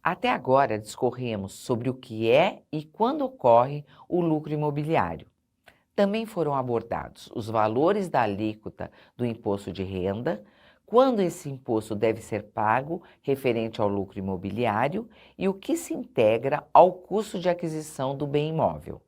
Até agora discorremos sobre o que é e quando ocorre o lucro imobiliário. Também foram abordados os valores da alíquota do imposto de renda, quando esse imposto deve ser pago referente ao lucro imobiliário e o que se integra ao custo de aquisição do bem imóvel.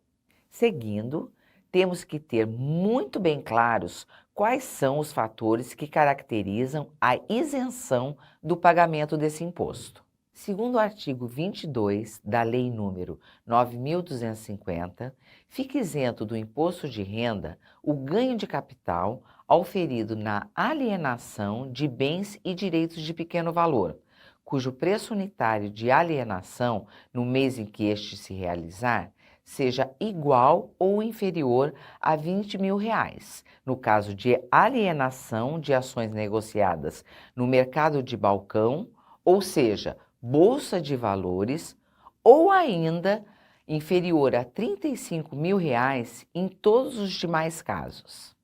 Seguindo, temos que ter muito bem claros quais são os fatores que caracterizam a isenção do pagamento desse imposto. Segundo o artigo 22 da Lei nº 9.250, fica isento do imposto de renda o ganho de capital auferido na alienação de bens e direitos de pequeno valor, cujo preço unitário de alienação no mês em que este se realizar seja igual ou inferior a R$ 20.000, no caso de alienação de ações negociadas no mercado de balcão, ou seja, bolsa de valores, ou ainda inferior a R$ 35.000 em todos os demais casos.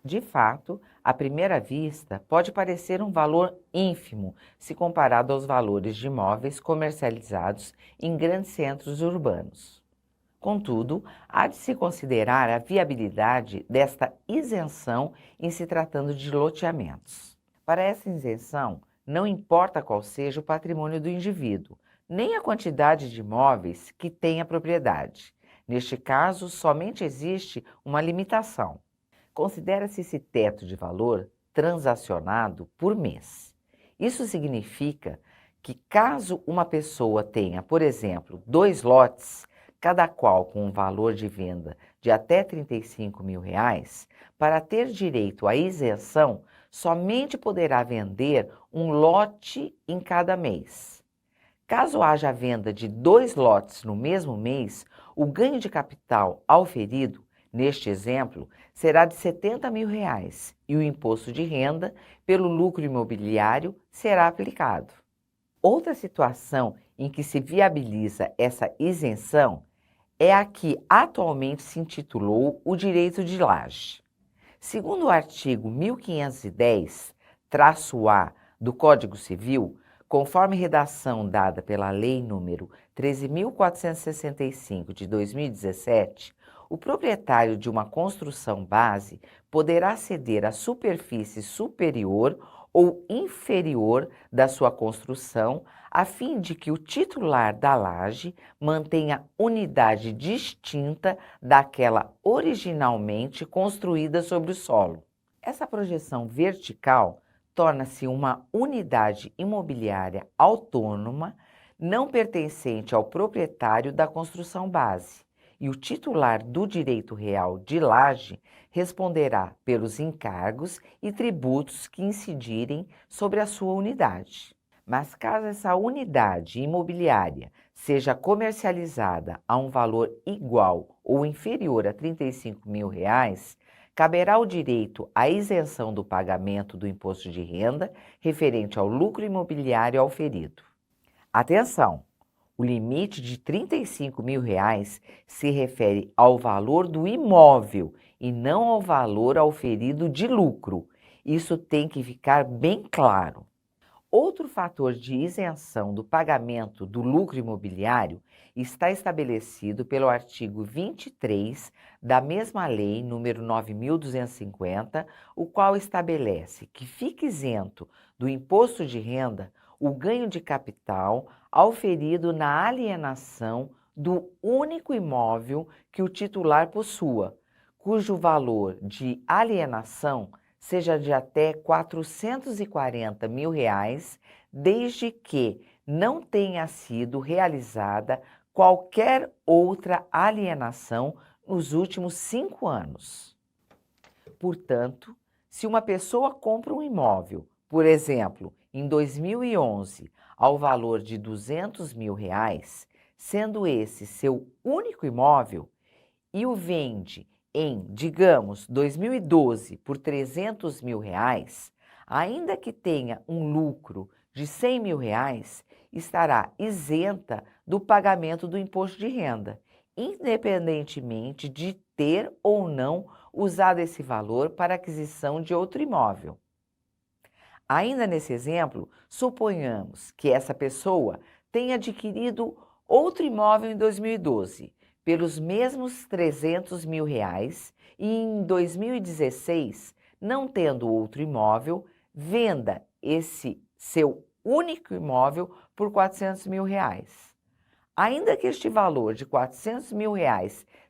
De fato, à primeira vista, pode parecer um valor ínfimo se comparado aos valores de imóveis comercializados em grandes centros urbanos. Contudo, há de se considerar a viabilidade desta isenção em se tratando de loteamentos. Para essa isenção, não importa qual seja o patrimônio do indivíduo, nem a quantidade de imóveis que tem a propriedade. Neste caso, somente existe uma limitação. Considera-se esse teto de valor transacionado por mês. Isso significa que caso uma pessoa tenha, por exemplo, 2 lotes, cada qual com um valor de venda de até R$ 35.000, para ter direito à isenção, somente poderá vender um lote em cada mês. Caso haja venda de 2 lotes no mesmo mês, o ganho de capital auferido, neste exemplo, será de R$ 70.000 e o imposto de renda pelo lucro imobiliário será aplicado. Outra situação em que se viabiliza essa isenção é a que atualmente se intitulou o direito de laje. Segundo o artigo 1510-A do Código Civil, conforme redação dada pela Lei nº 13.465 de 2017, o proprietário de uma construção base poderá ceder a superfície superior ou inferior da sua construção, a fim de que o titular da laje mantenha unidade distinta daquela originalmente construída sobre o solo. Essa projeção vertical torna-se uma unidade imobiliária autônoma, não pertencente ao proprietário da construção base, e o titular do direito real de laje responderá pelos encargos e tributos que incidirem sobre a sua unidade. Mas caso essa unidade imobiliária seja comercializada a um valor igual ou inferior a R$ 35.000, caberá o direito à isenção do pagamento do imposto de renda referente ao lucro imobiliário auferido. Atenção! O limite de R$ 35.000 se refere ao valor do imóvel e não ao valor auferido de lucro. Isso tem que ficar bem claro. Outro fator de isenção do pagamento do lucro imobiliário está estabelecido pelo artigo 23 da mesma Lei nº 9.250, o qual estabelece que fica isento do imposto de renda o ganho de capital auferido na alienação do único imóvel que o titular possua, cujo valor de alienação seja de até R$ 440.000, desde que não tenha sido realizada qualquer outra alienação nos últimos 5 anos. Portanto, se uma pessoa compra um imóvel, por exemplo, em 2011, ao valor de R$ 200.000, sendo esse seu único imóvel, e o vende em, digamos, 2012 por R$ 300.000, ainda que tenha um lucro de R$ 100.000, estará isenta do pagamento do imposto de renda, independentemente de ter ou não usado esse valor para aquisição de outro imóvel. Ainda nesse exemplo, suponhamos que essa pessoa tenha adquirido outro imóvel em 2012 pelos mesmos R$ 300 mil e em 2016, não tendo outro imóvel, venda esse seu único imóvel por R$ 400 mil. Ainda que este valor de R$ 400 mil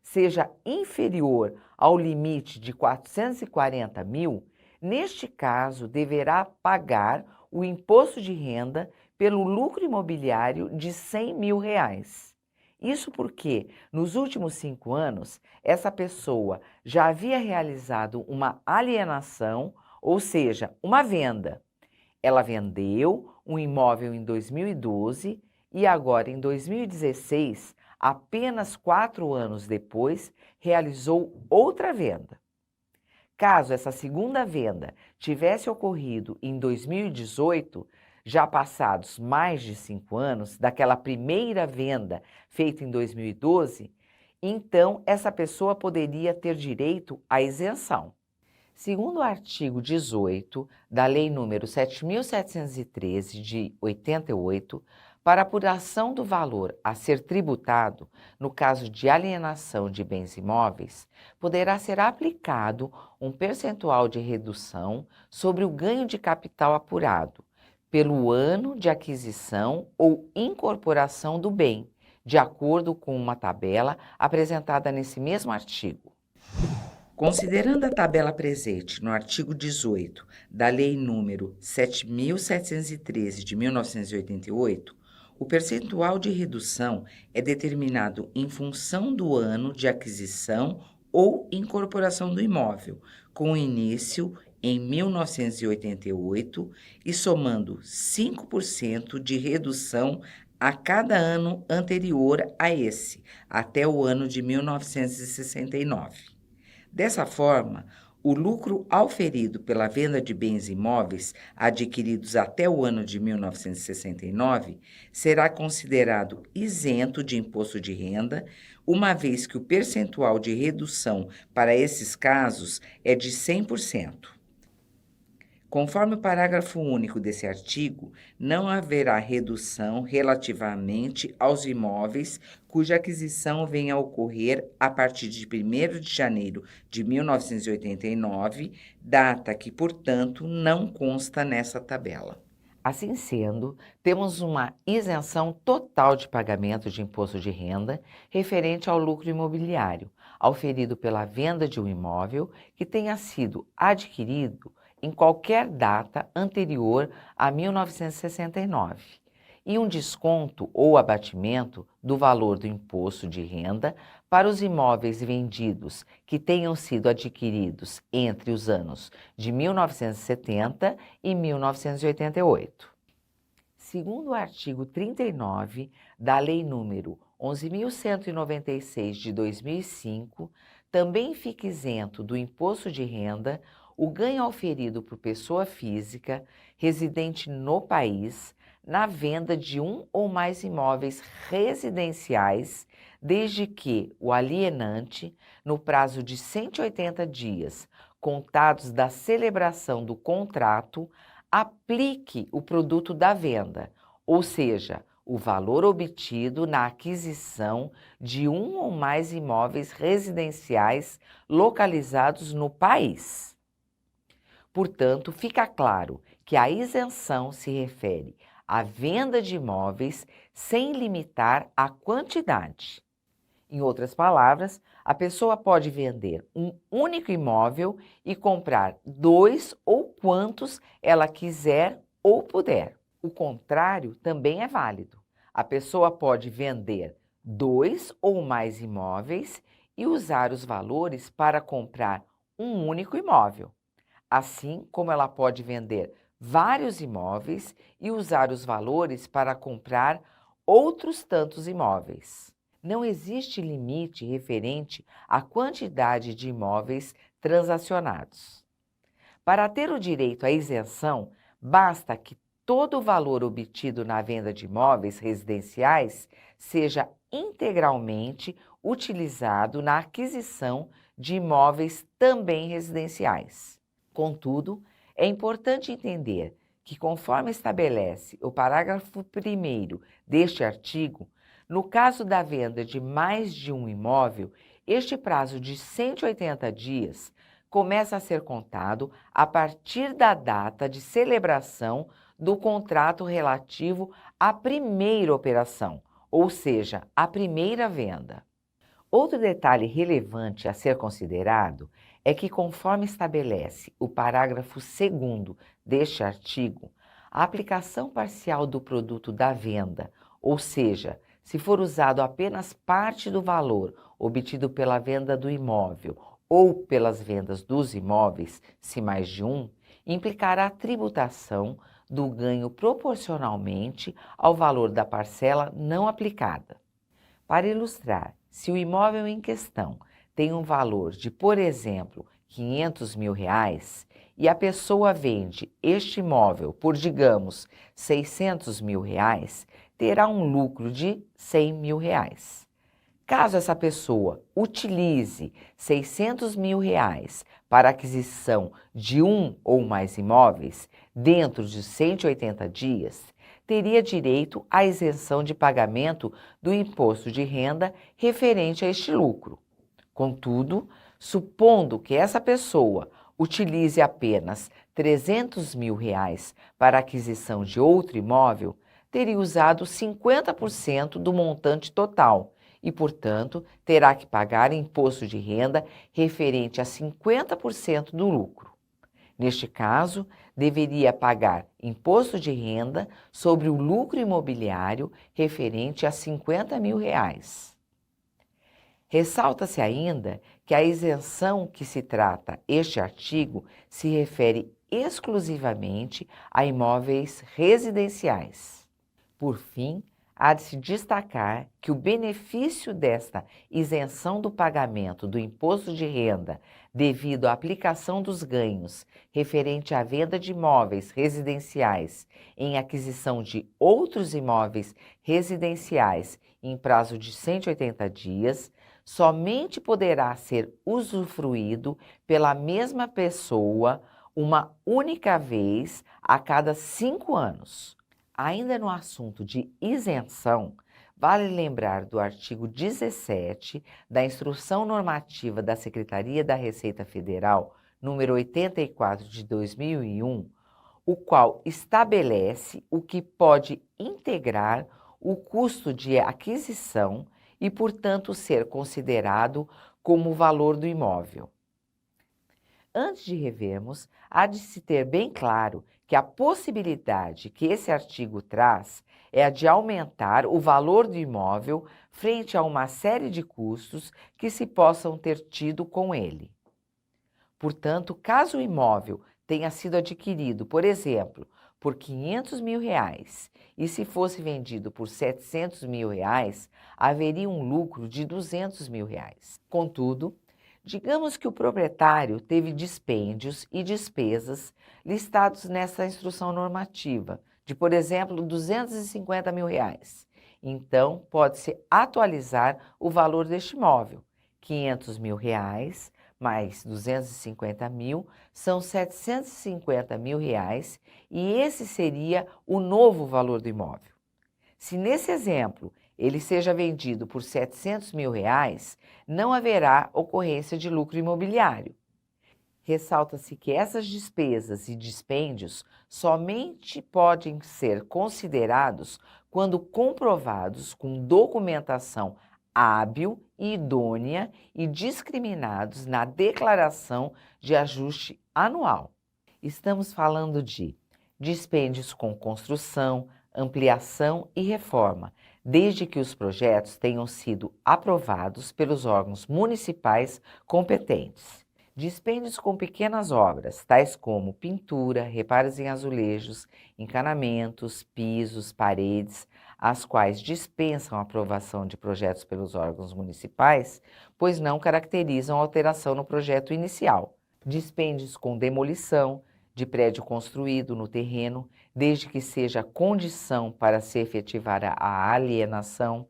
seja inferior ao limite de R$ 440 mil, neste caso deverá pagar o imposto de renda pelo lucro imobiliário de R$ 100 mil. Isso porque, nos últimos 5 anos, essa pessoa já havia realizado uma alienação, ou seja, uma venda. Ela vendeu um imóvel em 2012 e agora, em 2016, apenas 4 anos depois, realizou outra venda. Caso essa segunda venda tivesse ocorrido em 2018, já passados mais de 5 anos daquela primeira venda feita em 2012, então essa pessoa poderia ter direito à isenção. Segundo o artigo 18 da Lei nº 7.713, de 88, para apuração do valor a ser tributado, no caso de alienação de bens imóveis, poderá ser aplicado um percentual de redução sobre o ganho de capital apurado, pelo ano de aquisição ou incorporação do bem, de acordo com uma tabela apresentada nesse mesmo artigo. Considerando a tabela presente no artigo 18 da Lei nº 7.713, de 1988, o percentual de redução é determinado em função do ano de aquisição ou incorporação do imóvel, com início em 1988 e somando 5% de redução a cada ano anterior a esse, até o ano de 1969. Dessa forma, o lucro auferido pela venda de bens imóveis adquiridos até o ano de 1969 será considerado isento de imposto de renda, uma vez que o percentual de redução para esses casos é de 100%. Conforme o parágrafo único desse artigo, não haverá redução relativamente aos imóveis cuja aquisição venha a ocorrer a partir de 1º de janeiro de 1989, data que, portanto, não consta nessa tabela. Assim sendo, temos uma isenção total de pagamento de imposto de renda referente ao lucro imobiliário, auferido pela venda de um imóvel que tenha sido adquirido em qualquer data anterior a 1969, e um desconto ou abatimento do valor do imposto de renda para os imóveis vendidos que tenham sido adquiridos entre os anos de 1970 e 1988. Segundo o artigo 39 da Lei nº 11.196, de 2005, também fica isento do imposto de renda o ganho auferido por pessoa física residente no país na venda de um ou mais imóveis residenciais, desde que o alienante, no prazo de 180 dias, contados da celebração do contrato, aplique o produto da venda, ou seja, o valor obtido na aquisição de um ou mais imóveis residenciais localizados no país. Portanto, fica claro que a isenção se refere à venda de imóveis sem limitar a quantidade. Em outras palavras, a pessoa pode vender um único imóvel e comprar 2 ou quantos ela quiser ou puder. O contrário também é válido. A pessoa pode vender 2 ou mais imóveis e usar os valores para comprar um único imóvel. Assim como ela pode vender vários imóveis e usar os valores para comprar outros tantos imóveis. Não existe limite referente à quantidade de imóveis transacionados. Para ter o direito à isenção, basta que todo o valor obtido na venda de imóveis residenciais seja integralmente utilizado na aquisição de imóveis também residenciais. Contudo, é importante entender que, conforme estabelece o parágrafo 1º deste artigo, no caso da venda de mais de um imóvel, este prazo de 180 dias começa a ser contado a partir da data de celebração do contrato relativo à primeira operação, ou seja, à primeira venda. Outro detalhe relevante a ser considerado é que, conforme estabelece o parágrafo 2º deste artigo, a aplicação parcial do produto da venda, ou seja, se for usado apenas parte do valor obtido pela venda do imóvel ou pelas vendas dos imóveis, se mais de um, implicará a tributação do ganho proporcionalmente ao valor da parcela não aplicada. Para ilustrar, se o imóvel em questão tem um valor de, por exemplo, R$ 500 mil e a pessoa vende este imóvel por, digamos, R$ 600 mil, terá um lucro de R$ 100 mil. Caso essa pessoa utilize R$ 600 mil para a aquisição de um ou mais imóveis dentro de 180 dias, teria direito à isenção de pagamento do imposto de renda referente a este lucro. Contudo, supondo que essa pessoa utilize apenas R$ 300 mil para a aquisição de outro imóvel, teria usado 50% do montante total e, portanto, terá que pagar imposto de renda referente a 50% do lucro. Neste caso, deveria pagar imposto de renda sobre o lucro imobiliário referente a R$ 50 mil. Ressalta-se ainda que a isenção que se trata este artigo se refere exclusivamente a imóveis residenciais. Por fim, há de se destacar que o benefício desta isenção do pagamento do imposto de renda devido à aplicação dos ganhos referente à venda de imóveis residenciais em aquisição de outros imóveis residenciais em prazo de 180 dias, somente poderá ser usufruído pela mesma pessoa uma única vez a cada 5 anos. Ainda no assunto de isenção, vale lembrar do artigo 17 da Instrução Normativa da Secretaria da Receita Federal, número 84 de 2001, o qual estabelece o que pode integrar o custo de aquisição e, portanto, ser considerado como o valor do imóvel. Antes de revermos, há de se ter bem claro que a possibilidade que esse artigo traz é a de aumentar o valor do imóvel frente a uma série de custos que se possam ter tido com ele. Portanto, caso o imóvel tenha sido adquirido, por exemplo, por R$ 500 mil e se fosse vendido por R$ 700 mil, haveria um lucro de R$ 200 mil. Contudo, digamos que o proprietário teve dispêndios e despesas listados nessa instrução normativa, de, por exemplo, R$ 250 mil. Então, pode-se atualizar o valor deste imóvel. R$ 500 mil mais 250 mil são 750 mil reais e esse seria o novo valor do imóvel. Se nesse exemplo ele seja vendido por 700 mil reais, não haverá ocorrência de lucro imobiliário. Ressalta-se que essas despesas e dispêndios somente podem ser considerados quando comprovados com documentação hábil e idônea e discriminados na declaração de ajuste anual. Estamos falando de dispêndios com construção, ampliação e reforma, desde que os projetos tenham sido aprovados pelos órgãos municipais competentes. Dispêndios com pequenas obras, tais como pintura, reparos em azulejos, encanamentos, pisos, paredes, as quais dispensam a aprovação de projetos pelos órgãos municipais, pois não caracterizam alteração no projeto inicial. Dispêndios com demolição de prédio construído no terreno, desde que seja condição para se efetivar a alienação.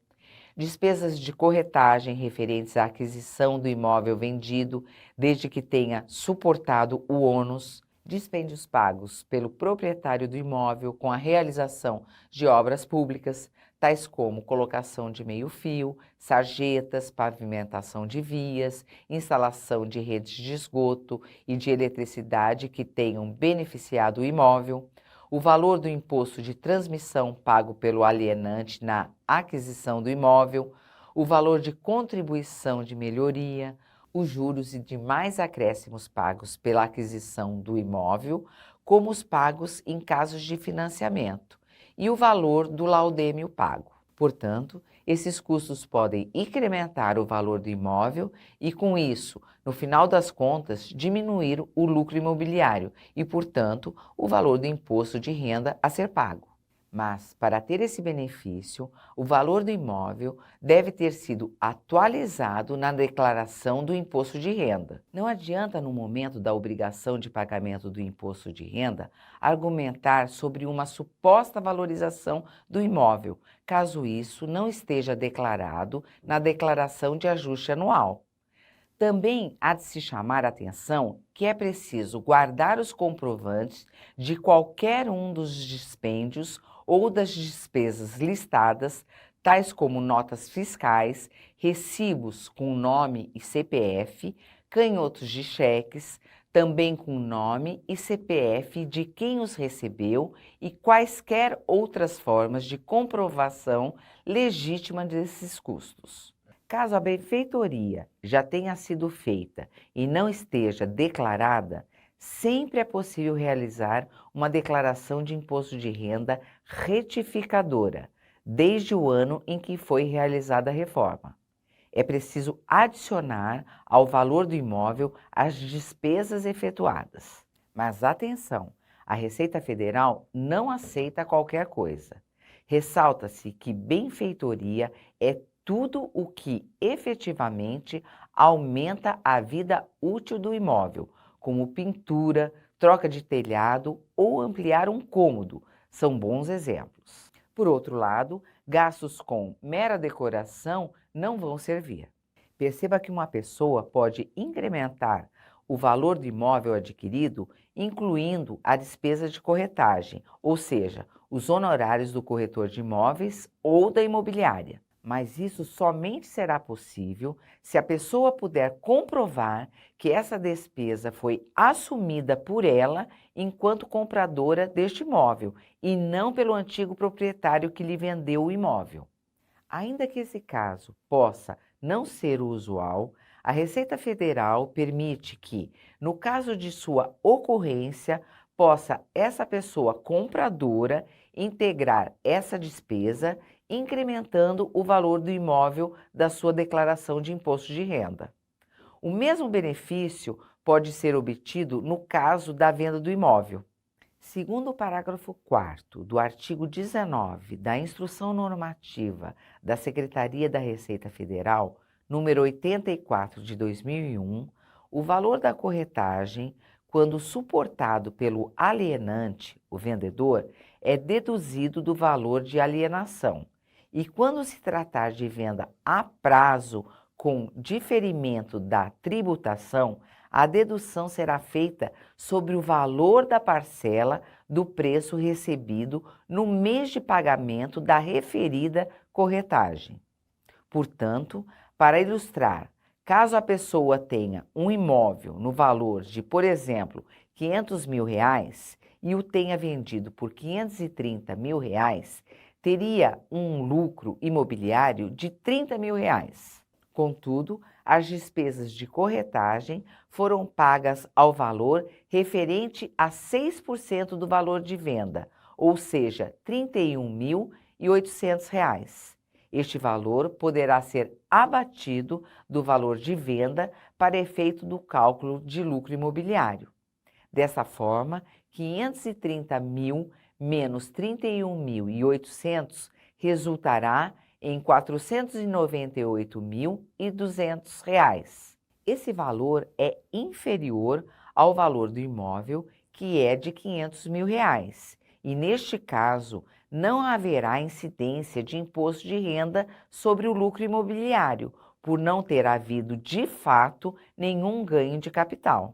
Despesas de corretagem referentes à aquisição do imóvel vendido, desde que tenha suportado o ônus. dispêndios pagos pelo proprietário do imóvel com a realização de obras públicas, tais como colocação de meio-fio, sarjetas, pavimentação de vias, instalação de redes de esgoto e de eletricidade que tenham beneficiado o imóvel, o valor do imposto de transmissão pago pelo alienante na aquisição do imóvel, o valor de contribuição de melhoria, os juros e demais acréscimos pagos pela aquisição do imóvel, como os pagos em casos de financiamento, e o valor do laudêmio pago. Portanto, esses custos podem incrementar o valor do imóvel e, com isso, no final das contas, diminuir o lucro imobiliário e, portanto, o valor do imposto de renda a ser pago. Mas, para ter esse benefício, o valor do imóvel deve ter sido atualizado na declaração do imposto de renda. Não adianta, no momento da obrigação de pagamento do imposto de renda, argumentar sobre uma suposta valorização do imóvel, caso isso não esteja declarado na declaração de ajuste anual. Também há de se chamar a atenção que é preciso guardar os comprovantes de qualquer um dos dispêndios ou das despesas listadas, tais como notas fiscais, recibos com nome e CPF, canhotos de cheques, também com nome e CPF de quem os recebeu e quaisquer outras formas de comprovação legítima desses custos. Caso a benfeitoria já tenha sido feita e não esteja declarada, sempre é possível realizar uma declaração de imposto de renda retificadora, desde o ano em que foi realizada a reforma. É preciso adicionar ao valor do imóvel as despesas efetuadas. Mas atenção, a Receita Federal não aceita qualquer coisa. Ressalta-se que benfeitoria é tudo o que efetivamente aumenta a vida útil do imóvel, como pintura, troca de telhado ou ampliar um cômodo, são bons exemplos. Por outro lado, gastos com mera decoração não vão servir. Perceba que uma pessoa pode incrementar o valor do imóvel adquirido, incluindo a despesa de corretagem, ou seja, os honorários do corretor de imóveis ou da imobiliária. Mas isso somente será possível se a pessoa puder comprovar que essa despesa foi assumida por ela enquanto compradora deste imóvel e não pelo antigo proprietário que lhe vendeu o imóvel. Ainda que esse caso possa não ser o usual, a Receita Federal permite que, no caso de sua ocorrência, possa essa pessoa compradora integrar essa despesa, incrementando o valor do imóvel da sua declaração de imposto de renda. O mesmo benefício pode ser obtido no caso da venda do imóvel. Segundo o parágrafo 4º do artigo 19 da Instrução Normativa da Secretaria da Receita Federal, número 84 de 2001, o valor da corretagem, quando suportado pelo alienante, o vendedor, é deduzido do valor de alienação. E quando se tratar de venda a prazo com diferimento da tributação, a dedução será feita sobre o valor da parcela do preço recebido no mês de pagamento da referida corretagem. Portanto, para ilustrar, caso a pessoa tenha um imóvel no valor de, por exemplo, R$ 500 mil e o tenha vendido por R$ 530 mil, teria um lucro imobiliário de R$ 30 mil. Contudo, as despesas de corretagem foram pagas ao valor referente a 6% do valor de venda, ou seja, R$ 31.800. Este valor poderá ser abatido do valor de venda para efeito do cálculo de lucro imobiliário. Dessa forma, 530 mil menos 31.800 resultará em R$ 498.200. Esse valor é inferior ao valor do imóvel, que é de R$ 500 mil, e neste caso não haverá incidência de imposto de renda sobre o lucro imobiliário, por não ter havido de fato nenhum ganho de capital.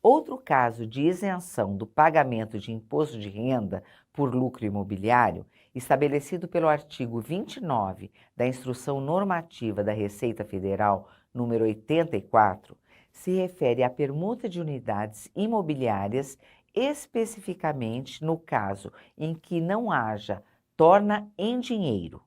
Outro caso de isenção do pagamento de imposto de renda por lucro imobiliário, estabelecido pelo artigo 29 da Instrução Normativa da Receita Federal número 84, se refere à permuta de unidades imobiliárias, especificamente no caso em que não haja torna em dinheiro.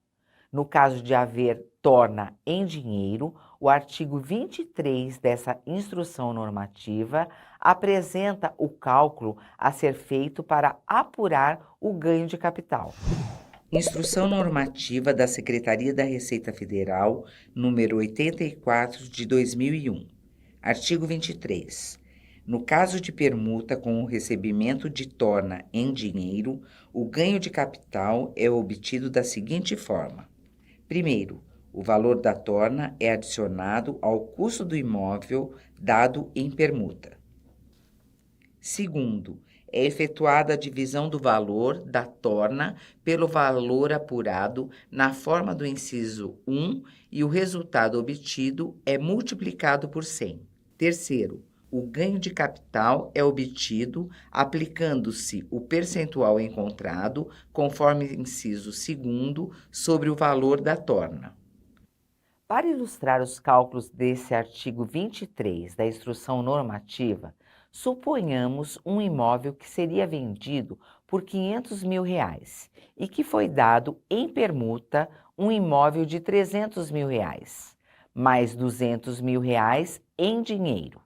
No caso de haver torna em dinheiro, o artigo 23 dessa instrução normativa apresenta o cálculo a ser feito para apurar o ganho de capital. Instrução normativa da Secretaria da Receita Federal, número 84 de 2001. Artigo 23. No caso de permuta com o recebimento de torna em dinheiro, o ganho de capital é obtido da seguinte forma. Primeiro, o valor da torna é adicionado ao custo do imóvel dado em permuta. Segundo, é efetuada a divisão do valor da torna pelo valor apurado na forma do inciso 1 e o resultado obtido é multiplicado por 100. Terceiro, o ganho de capital é obtido aplicando-se o percentual encontrado, conforme inciso 2º, sobre o valor da torna. Para ilustrar os cálculos desse artigo 23 da Instrução Normativa, suponhamos um imóvel que seria vendido por R$ 500 mil e que foi dado em permuta um imóvel de R$ 300 mil, mais R$ 200 mil em dinheiro.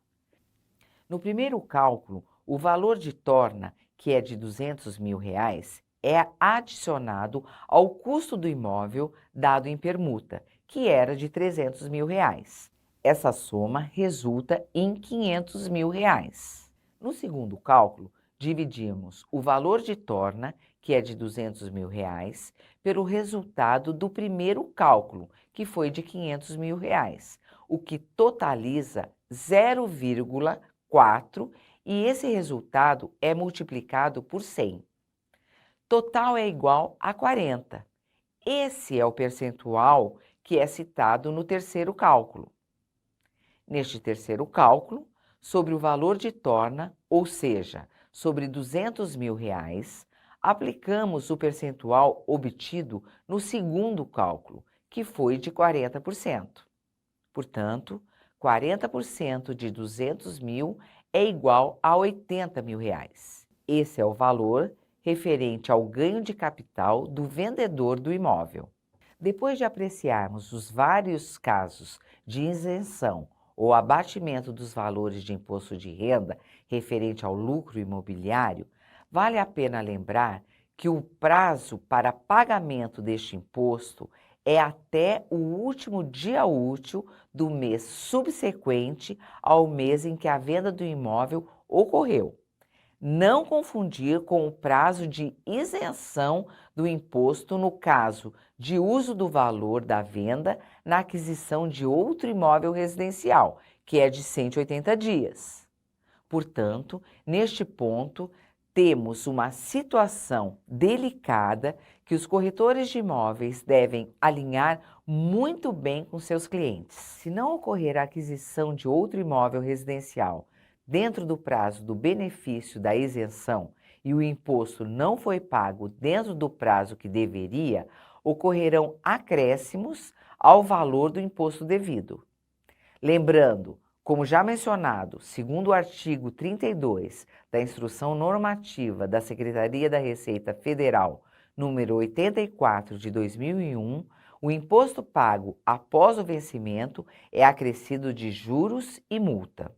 No primeiro cálculo, o valor de torna, que é de R$ 200 mil, é adicionado ao custo do imóvel dado em permuta, que era de R$ 300 mil. Essa soma resulta em R$ 500 mil. No segundo cálculo, dividimos o valor de torna, que é de R$ 200 mil, pelo resultado do primeiro cálculo, que foi de R$ 500 mil, o que totaliza 0,4 e esse resultado é multiplicado por 100. Total é igual a 40. Esse é o percentual que é citado no terceiro cálculo. Neste terceiro cálculo, sobre o valor de torna, ou seja, sobre R$ 200 mil, aplicamos o percentual obtido no segundo cálculo, que foi de 40%. Portanto, 40% de 200 mil é igual a R$ 80 mil. Esse é o valor referente ao ganho de capital do vendedor do imóvel. Depois de apreciarmos os vários casos de isenção ou abatimento dos valores de imposto de renda referente ao lucro imobiliário, vale a pena lembrar que o prazo para pagamento deste imposto é até o último dia útil do mês subsequente ao mês em que a venda do imóvel ocorreu. Não confundir com o prazo de isenção do imposto no caso de uso do valor da venda na aquisição de outro imóvel residencial, que é de 180 dias. Portanto, neste ponto, temos uma situação delicada que os corretores de imóveis devem alinhar muito bem com seus clientes. Se não ocorrer a aquisição de outro imóvel residencial dentro do prazo do benefício da isenção e o imposto não foi pago dentro do prazo que deveria, ocorrerão acréscimos ao valor do imposto devido. Lembrando, como já mencionado, segundo o artigo 32 da Instrução Normativa da Secretaria da Receita Federal, número 84 de 2001, o imposto pago após o vencimento é acrescido de juros e multa.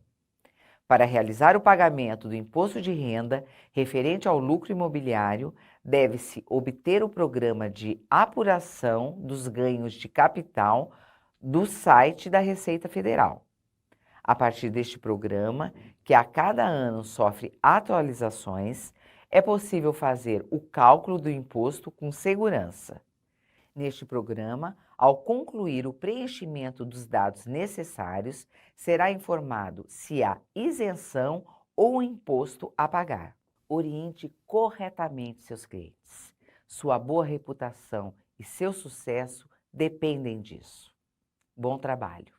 Para realizar o pagamento do imposto de renda referente ao lucro imobiliário, deve-se obter o programa de apuração dos ganhos de capital do site da Receita Federal. A partir deste programa, que a cada ano sofre atualizações, é possível fazer o cálculo do imposto com segurança. Neste programa, ao concluir o preenchimento dos dados necessários, será informado se há isenção ou imposto a pagar. Oriente corretamente seus clientes. Sua boa reputação e seu sucesso dependem disso. Bom trabalho!